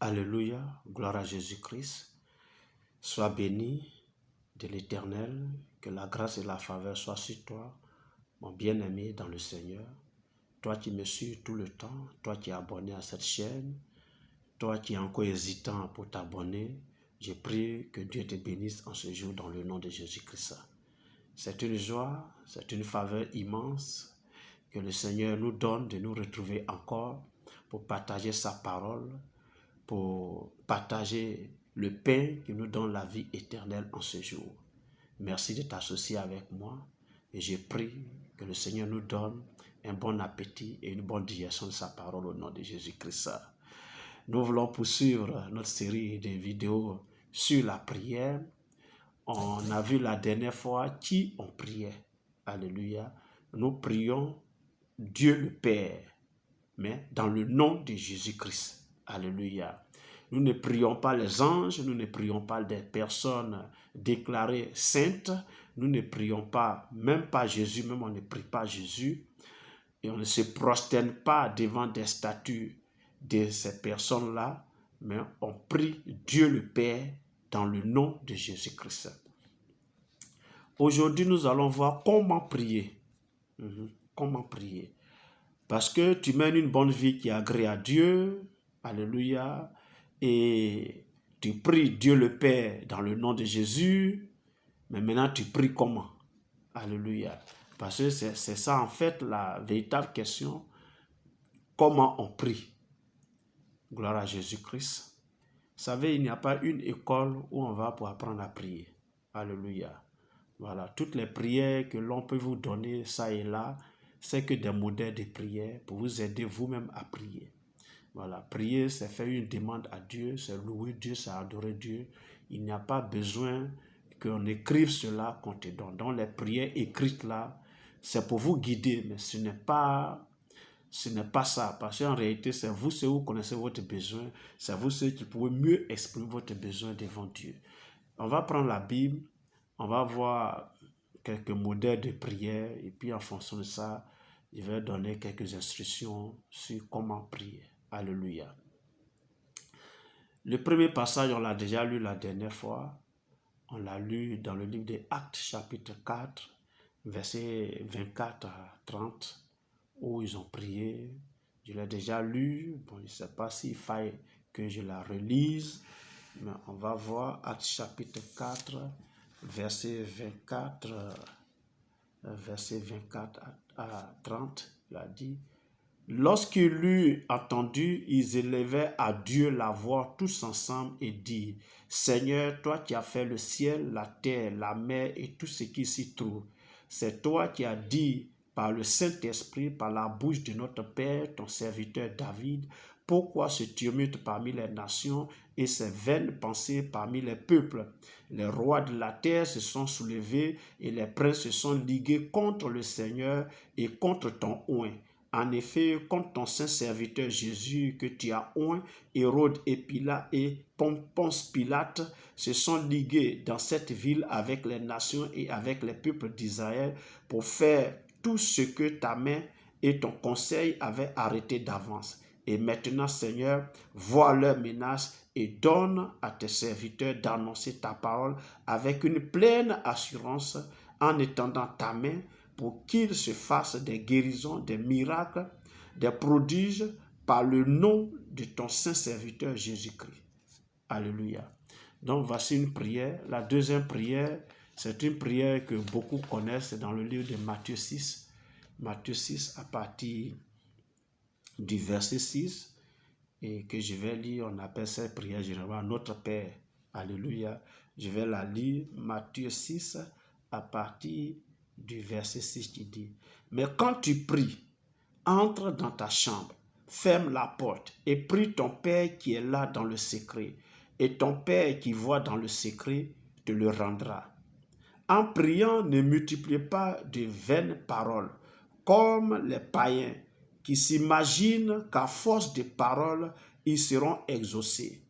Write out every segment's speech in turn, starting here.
Alléluia, gloire à Jésus-Christ. Sois béni de l'Éternel, que la grâce et la faveur soient sur toi, mon bien-aimé dans le Seigneur. Toi qui me suis tout le temps, toi qui es abonné à cette chaîne, toi qui es encore hésitant pour t'abonner, je prie que Dieu te bénisse en ce jour dans le nom de Jésus-Christ. C'est une joie, c'est une faveur immense que le Seigneur nous donne de nous retrouver encore pour partager sa parole, pour partager le pain qui nous donne la vie éternelle en ce jour. Merci de t'associer avec moi et je prie que le Seigneur nous donne un bon appétit et une bonne digestion de sa parole au nom de Jésus-Christ. Nous voulons poursuivre notre série de vidéos sur la prière. On a vu la dernière fois qui on priait. Alléluia. Nous prions Dieu le Père, mais dans le nom de Jésus-Christ. Alléluia. Nous ne prions pas les anges, nous ne prions pas des personnes déclarées saintes, nous ne prions pas, même pas Jésus, même on ne prie pas Jésus, et on ne se prosterne pas devant des statues de ces personnes-là, mais on prie Dieu le Père dans le nom de Jésus-Christ. Aujourd'hui, nous allons voir comment prier. Comment prier. Parce que tu mènes une bonne vie qui agrée à Dieu, alléluia, et tu pries Dieu le Père dans le nom de Jésus, mais maintenant tu pries comment? Alléluia. Parce que c'est ça en fait la véritable question, comment on prie? Gloire à Jésus-Christ. Vous savez, il n'y a pas une école où on va pour apprendre à prier. Alléluia. Voilà, toutes les prières que l'on peut vous donner, ça et là, c'est que des modèles de prière pour vous aider vous-même à prier. Voilà, prier, c'est faire une demande à Dieu, c'est louer Dieu, c'est adorer Dieu. Il n'y a pas besoin qu'on écrive cela qu'on te donne. Donc les prières écrites là, c'est pour vous guider, mais ce n'est pas ça. Parce qu'en réalité, c'est vous ceux qui connaissez votre besoin, c'est vous ceux qui pouvez mieux exprimer votre besoin devant Dieu. On va prendre la Bible, on va voir quelques modèles de prière et puis en fonction de ça, je vais donner quelques instructions sur comment prier. Alléluia. Le premier passage, on l'a déjà lu la dernière fois. On l'a lu dans le livre des Actes, chapitre 4, versets 24 à 30, où ils ont prié. Je l'ai déjà lu. Bon, je ne sais pas s'il faille que je la relise, mais on va voir Actes, chapitre 4, verset 24 à 30, il a dit: lorsqu'ils l'eurent entendu, ils élevaient à Dieu la voix tous ensemble et dirent: Seigneur, toi qui as fait le ciel, la terre, la mer et tout ce qui s'y trouve, c'est toi qui as dit par le Saint-Esprit, par la bouche de notre Père, ton serviteur David, pourquoi ce tumulte parmi les nations et ces vaines pensées parmi les peuples? Les rois de la terre se sont soulevés et les princes se sont ligués contre le Seigneur et contre ton oint. En effet, contre ton saint serviteur Jésus que tu as oint, Hérode et Pilate et Ponce Pilate se sont ligués dans cette ville avec les nations et avec les peuples d'Israël pour faire tout ce que ta main et ton conseil avaient arrêté d'avance. Et maintenant, Seigneur, vois leurs menaces et donne à tes serviteurs d'annoncer ta parole avec une pleine assurance en étendant ta main pour qu'il se fasse des guérisons, des miracles, des prodiges par le nom de ton saint serviteur Jésus-Christ. Alléluia. Donc voici une prière. La deuxième prière, c'est une prière que beaucoup connaissent dans le livre de Matthieu 6. Matthieu 6 à partir du verset 6 et que je vais lire, on appelle cette prière généralement Notre Père. Alléluia. Je vais la lire, Matthieu 6 à partir du verset 6 qui dit: mais quand tu pries, entre dans ta chambre, ferme la porte et prie ton Père qui est là dans le secret. Et ton Père qui voit dans le secret te le rendra. En priant, ne multipliez pas de vaines paroles, comme les païens qui s'imaginent qu'à force de paroles, ils seront exaucés.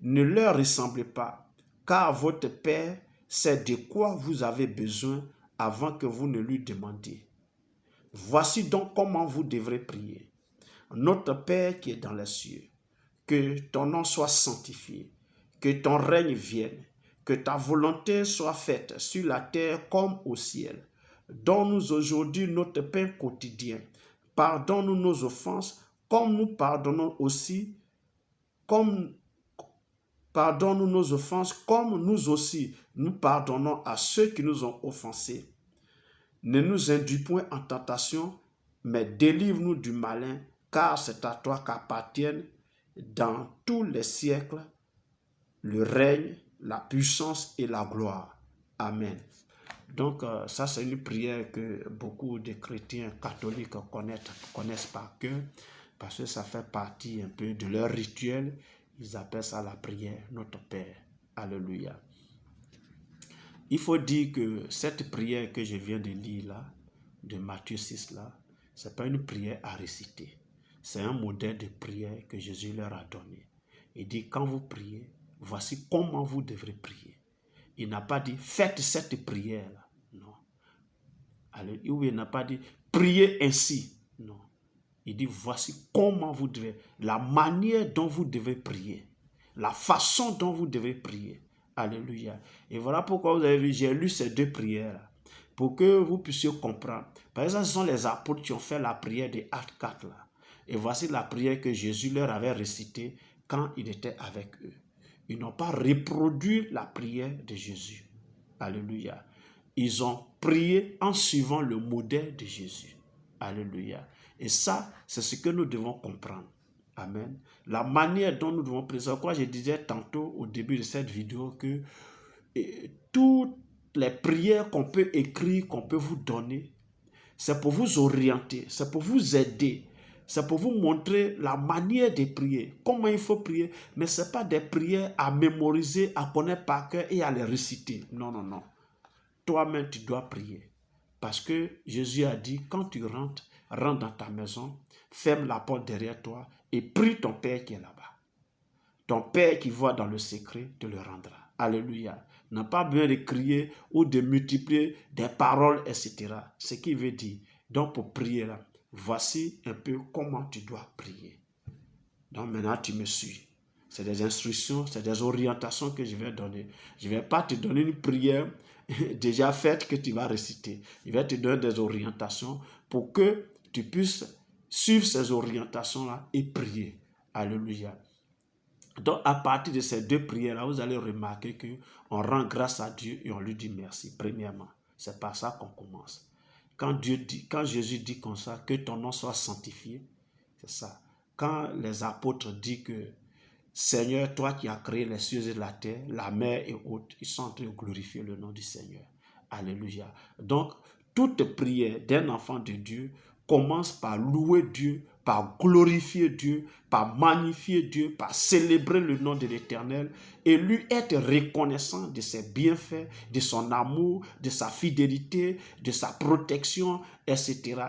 Ne leur ressemblez pas, car votre Père sait de quoi vous avez besoin avant que vous ne lui demandiez. Voici donc comment vous devrez prier. Notre Père qui est dans les cieux, que ton nom soit sanctifié, que ton règne vienne, que ta volonté soit faite sur la terre comme au ciel. Donne-nous aujourd'hui notre pain quotidien. Pardonne-nous nos offenses, comme nous pardonnons aussi, comme pardonne-nous nos offenses, comme nous aussi nous pardonnons à ceux qui nous ont offensés. Ne nous induis point en tentation, mais délivre-nous du malin, car c'est à toi qu'appartiennent dans tous les siècles le règne, la puissance et la gloire. Amen. Donc, ça, c'est une prière que beaucoup de chrétiens catholiques connaissent par cœur, parce que ça fait partie un peu de leur rituel. Ils appellent ça la prière, notre Père. Alléluia. Il faut dire que cette prière que je viens de lire là, de Matthieu 6 là, ce n'est pas une prière à réciter. C'est un modèle de prière que Jésus leur a donné. Il dit, quand vous priez, voici comment vous devrez prier. Il n'a pas dit, faites cette prière-là. Non. Alors, il n'a pas dit, priez ainsi. Non. Il dit, voici comment vous devez, la manière dont vous devez prier, la façon dont vous devez prier. Alléluia. Et voilà pourquoi vous avez vu, j'ai lu ces deux prières-là, pour que vous puissiez comprendre. Par exemple, ce sont les apôtres qui ont fait la prière des Actes 4 là. Et voici la prière que Jésus leur avait récitée quand il était avec eux. Ils n'ont pas reproduit la prière de Jésus. Alléluia. Ils ont prié en suivant le modèle de Jésus. Alléluia. Et ça, c'est ce que nous devons comprendre. Amen. La manière dont nous devons prier. C'est pourquoi je disais tantôt au début de cette vidéo que toutes les prières qu'on peut écrire, qu'on peut vous donner, c'est pour vous orienter, c'est pour vous aider, c'est pour vous montrer la manière de prier, comment il faut prier, mais ce n'est pas des prières à mémoriser, à connaître par cœur et à les réciter. Non, non, non. Toi-même, tu dois prier. Parce que Jésus a dit, quand tu rentres dans ta maison, ferme la porte derrière toi et prie ton Père qui est là-bas. Ton Père qui voit dans le secret te le rendra. Alléluia. N'a pas besoin de crier ou de multiplier des paroles, etc. Ce qui veut dire, donc pour prier là, voici un peu comment tu dois prier. Donc maintenant tu me suis. C'est des instructions, c'est des orientations que je vais donner. Je ne vais pas te donner une prière déjà faite que tu vas réciter. Je vais te donner des orientations pour que tu puisses suivre ces orientations-là et prier. Alléluia. Donc, à partir de ces deux prières-là, vous allez remarquer qu'on rend grâce à Dieu et on lui dit merci, premièrement. C'est par ça qu'on commence. Quand Jésus dit comme ça, que ton nom soit sanctifié, c'est ça. Quand les apôtres disent que Seigneur, toi qui as créé les cieux et la terre, la mer et autres, ils sont en train de glorifier le nom du Seigneur. Alléluia. Donc, toute prière d'un enfant de Dieu commence par louer Dieu, par glorifier Dieu, par magnifier Dieu, par célébrer le nom de l'Éternel et lui être reconnaissant de ses bienfaits, de son amour, de sa fidélité, de sa protection, etc.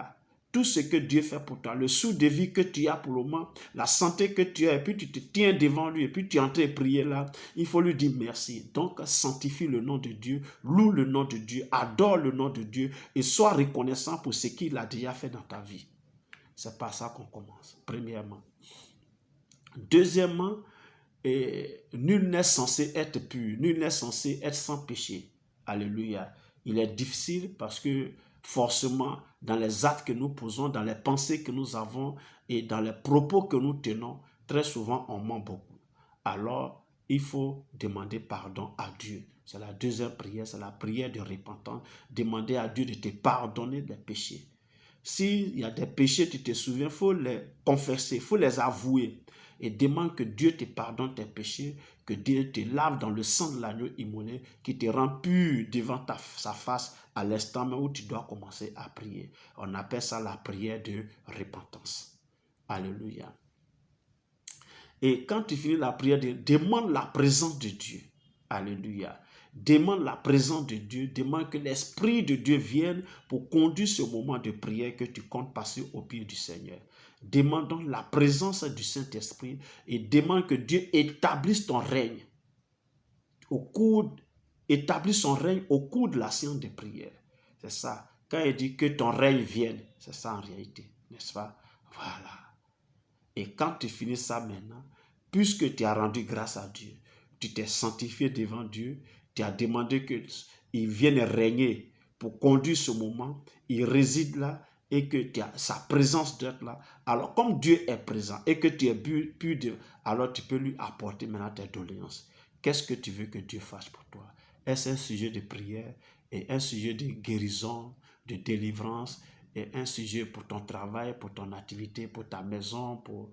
Tout ce que Dieu fait pour toi, le souffle de vie que tu as pour le moment, la santé que tu as, et puis tu te tiens devant lui, et puis tu es en train de prier là, il faut lui dire merci. Donc, sanctifie le nom de Dieu, loue le nom de Dieu, adore le nom de Dieu, et sois reconnaissant pour ce qu'il a déjà fait dans ta vie. C'est par ça qu'on commence, premièrement. Deuxièmement, nul n'est censé être pur, nul n'est censé être sans péché. Alléluia. Il est difficile parce que forcément, dans les actes que nous posons, dans les pensées que nous avons et dans les propos que nous tenons, très souvent on ment beaucoup. Alors, il faut demander pardon à Dieu. C'est la deuxième prière, c'est la prière de repentance. Demander à Dieu de te pardonner des péchés. S'il y a des péchés, tu te souviens, il faut les confesser, il faut les avouer. Et demande que Dieu te pardonne tes péchés, que Dieu te lave dans le sang de l'agneau immolé, qui te rend pur devant sa face à l'instant même où tu dois commencer à prier. On appelle ça la prière de repentance. Alléluia. Et quand tu finis la prière, demande la présence de Dieu. Alléluia. Demande la présence de Dieu, demande que l'Esprit de Dieu vienne pour conduire ce moment de prière que tu comptes passer au pied du Seigneur. Demandons la présence du Saint-Esprit et demande que Dieu établisse ton règne établisse son règne au cours de la séance de prière. C'est ça. Quand il dit que ton règne vienne, c'est ça en réalité, n'est-ce pas? Voilà. Et quand tu finis ça maintenant, puisque tu as rendu grâce à Dieu, tu t'es sanctifié devant Dieu, tu as demandé qu'il vienne régner pour conduire ce moment, il réside là et que tu as sa présence d'être là. Alors comme Dieu est présent et que tu es pu alors tu peux lui apporter maintenant tes doléances. Qu'est-ce que tu veux que Dieu fasse pour toi? Est-ce un sujet de prière et un sujet de guérison, de délivrance et un sujet pour ton travail, pour ton activité, pour ta maison, pour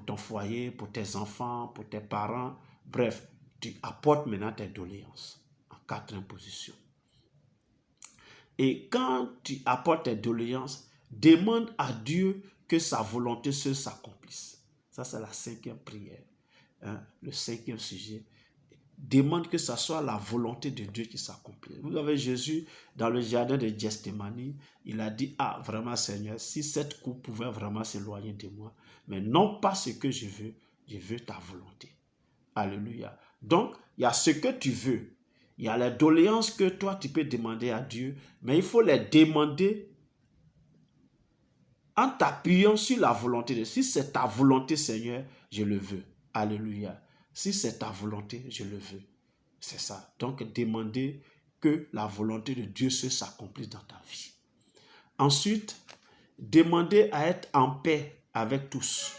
ton foyer, pour tes enfants, pour tes parents? Bref, tu apportes maintenant tes doléances en 4 positions. Et quand tu apportes tes doléances, demande à Dieu que sa volonté seule s'accomplisse. Ça, c'est la 5e prière. Le 5e sujet. Demande que ce soit la volonté de Dieu qui s'accomplisse. Vous avez Jésus dans le jardin de Gethsémani, il a dit, ah vraiment Seigneur, si cette coupe pouvait vraiment s'éloigner de moi, mais non pas ce que je veux ta volonté. Alléluia. Donc, il y a ce que tu veux. Il y a les doléances que toi, tu peux demander à Dieu, mais il faut les demander en t'appuyant sur la volonté de Dieu. Si c'est ta volonté, Seigneur, je le veux. Alléluia. Si c'est ta volonté, je le veux. C'est ça. Donc, demander que la volonté de Dieu s'accomplisse dans ta vie. Ensuite, demander à être en paix avec tous.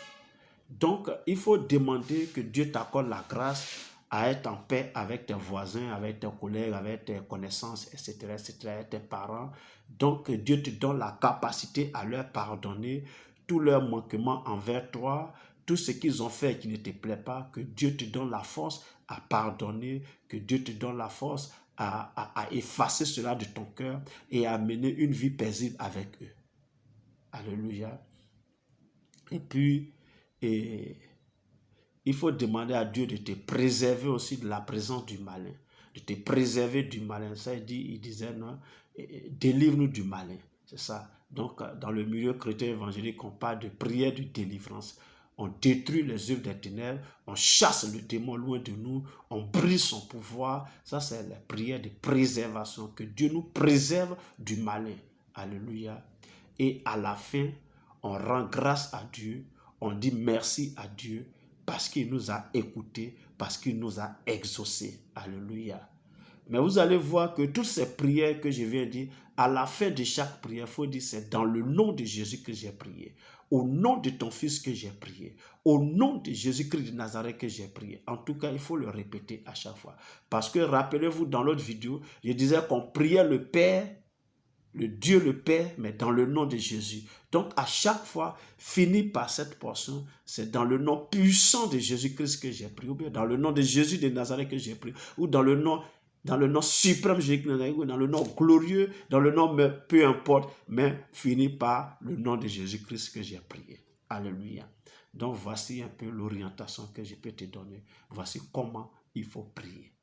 Donc, il faut demander que Dieu t'accorde la grâce à être en paix avec tes voisins, avec tes collègues, avec tes connaissances, etc., avec tes parents. Donc, que Dieu te donne la capacité à leur pardonner tous leurs manquements envers toi, tout ce qu'ils ont fait qui ne te plaît pas, que Dieu te donne la force à pardonner, que Dieu te donne la force à effacer cela de ton cœur et à mener une vie paisible avec eux. Alléluia. Et puis, il faut demander à Dieu de te préserver aussi de la présence du malin, de te préserver du malin. Ça, il disait, non, délivre-nous du malin. C'est ça. Donc, dans le milieu chrétien évangélique, on parle de prière de délivrance. On détruit les œuvres des ténèbres, on chasse le démon loin de nous, on brise son pouvoir. Ça, c'est la prière de préservation, que Dieu nous préserve du malin. Alléluia. Et à la fin, on rend grâce à Dieu, on dit merci à Dieu parce qu'il nous a écoutés, parce qu'il nous a exaucés. Alléluia. Mais vous allez voir que toutes ces prières que je viens de dire, à la fin de chaque prière, il faut dire c'est dans le nom de Jésus que j'ai prié. Au nom de ton Fils que j'ai prié. Au nom de Jésus-Christ de Nazareth que j'ai prié. En tout cas, il faut le répéter à chaque fois. Parce que rappelez-vous, dans l'autre vidéo, je disais qu'on priait le Père, le Dieu le Père, mais dans le nom de Jésus. Donc, à chaque fois, fini par cette portion, c'est dans le nom puissant de Jésus-Christ que j'ai prié, ou bien dans le nom de Jésus de Nazareth que j'ai prié, ou dans le nom suprême Jésus-Christ, ou dans le nom glorieux, dans le nom, peu importe, mais fini par le nom de Jésus-Christ que j'ai prié. Alléluia. Donc, voici un peu l'orientation que je peux te donner. Voici comment il faut prier.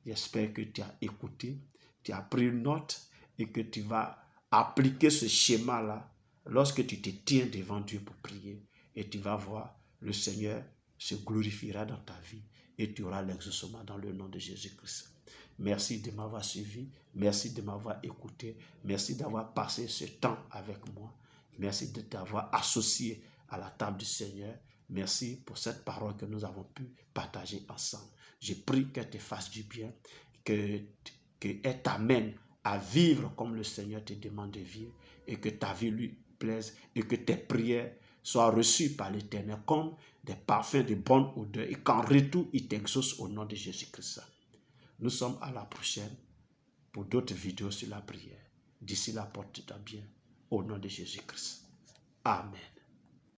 J'espère que tu as écouté, tu as pris une note, et que tu vas appliquer ce schéma-là lorsque tu te tiens devant Dieu pour prier. Et tu vas voir, le Seigneur se glorifiera dans ta vie et tu auras l'exaucement dans le nom de Jésus-Christ. Merci de m'avoir suivi, merci de m'avoir écouté, merci d'avoir passé ce temps avec moi, merci de t'avoir associé à la table du Seigneur. Merci pour cette parole que nous avons pu partager ensemble. Je prie qu'elle te fasse du bien, qu'elle t'amène à vivre comme le Seigneur te demande de vivre et que ta vie lui plaise et que tes prières soient reçues par l'Éternel comme des parfums de bonne odeur et qu'en retour, il t'exauce au nom de Jésus-Christ. Nous sommes à la prochaine pour d'autres vidéos sur la prière. D'ici là, porte-toi bien au nom de Jésus-Christ. Amen.